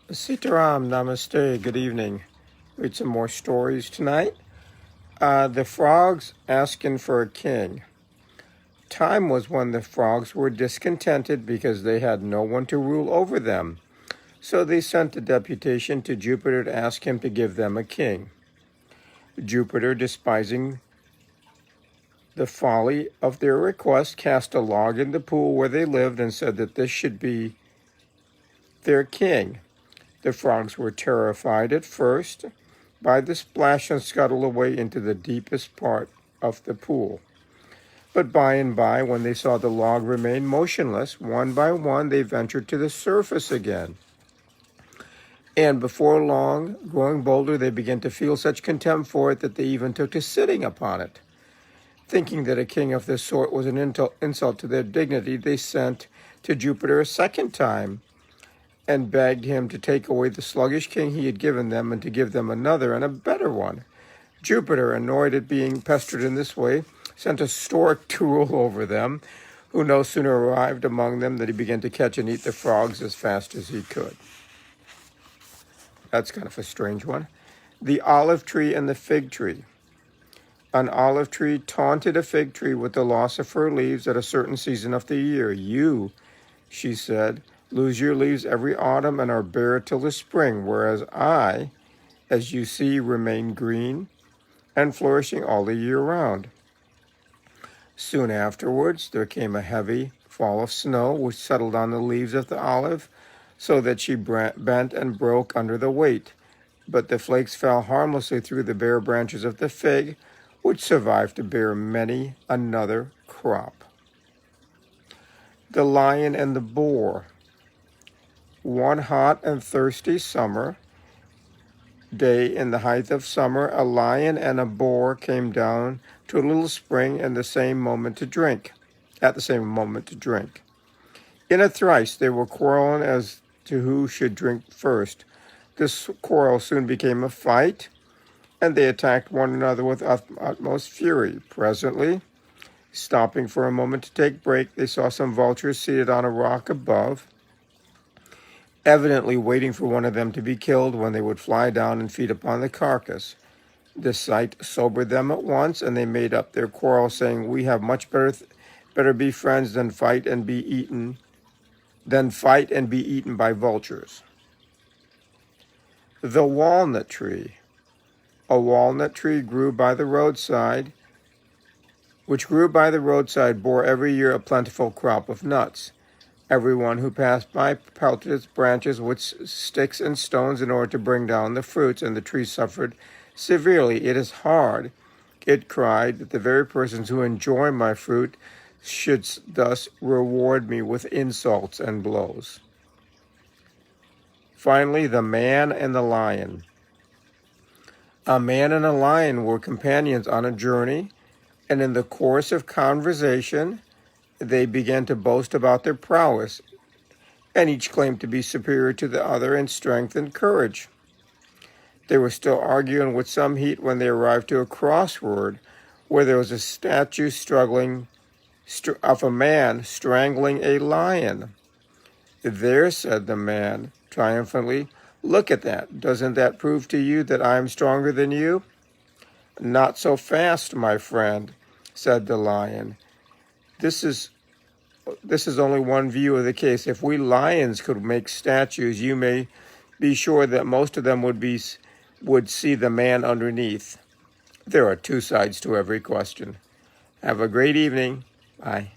Sitaram, namaste, good evening. Read some more stories tonight. The frogs asking for a king. Time was when the frogs were discontented because they had no one to rule over them. So they sent a deputation to Jupiter to ask him to give them a king. Jupiter, despising the folly of their request, cast a log in the pool where they lived and said that this should be their king. The frogs were terrified at first by the splash and scuttled away into the deepest part of the pool. But by and by, when they saw the log remain motionless, one by one they ventured to the surface again. And before long, growing bolder, they began to feel such contempt for it that they even took to sitting upon it. Thinking that a king of this sort was an insult to their dignity, they sent to Jupiter a second time and begged him to take away the sluggish king he had given them and to give them another and a better one. Jupiter, annoyed at being pestered in this way, sent a stork to rule over them, who no sooner arrived among them than he began to catch and eat the frogs as fast as he could. That's kind of a strange one. The olive tree and the fig tree. An olive tree taunted a fig tree with the loss of her leaves at a certain season of the year. You, she said, lose your leaves every autumn and are bare till the spring, whereas I, as you see, remain green and flourishing all the year round. Soon afterwards, there came a heavy fall of snow, which settled on the leaves of the olive, so that she bent and broke under the weight. But the flakes fell harmlessly through the bare branches of the fig, which survived to bear many another crop. The lion and the boar. One hot and thirsty summer day in the height of summer, a lion and a boar came down to a little spring at the same moment to drink. In a trice they were quarreling as to who should drink first. This quarrel soon became a fight, and they attacked one another with utmost fury. Presently, stopping for a moment to take break, they saw some vultures seated on a rock above, evidently waiting for one of them to be killed when they would fly down and feed upon the carcass. This sight sobered them at once, and they made up their quarrel, saying, "We have much better be friends than fight and be eaten by vultures." The walnut tree. A walnut tree which grew by the roadside, bore every year a plentiful crop of nuts. Everyone who passed by pelted its branches with sticks and stones in order to bring down the fruits, and the tree suffered severely. "It is hard," it cried, "that the very persons who enjoy my fruit should thus reward me with insults and blows." Finally, the man and the lion. A man and a lion were companions on a journey, and in the course of conversation, they began to boast about their prowess, and each claimed to be superior to the other in strength and courage. They were still arguing with some heat when they arrived to a crossroad where there was a statue of a man strangling a lion. "There," said the man triumphantly, "look at that. Doesn't that prove to you that I am stronger than you?" "Not so fast, my friend," said the lion. This is only one view of the case. If we lions could make statues, you may be sure that most of them would see the man underneath. There are two sides to every question. Have a great evening. Bye.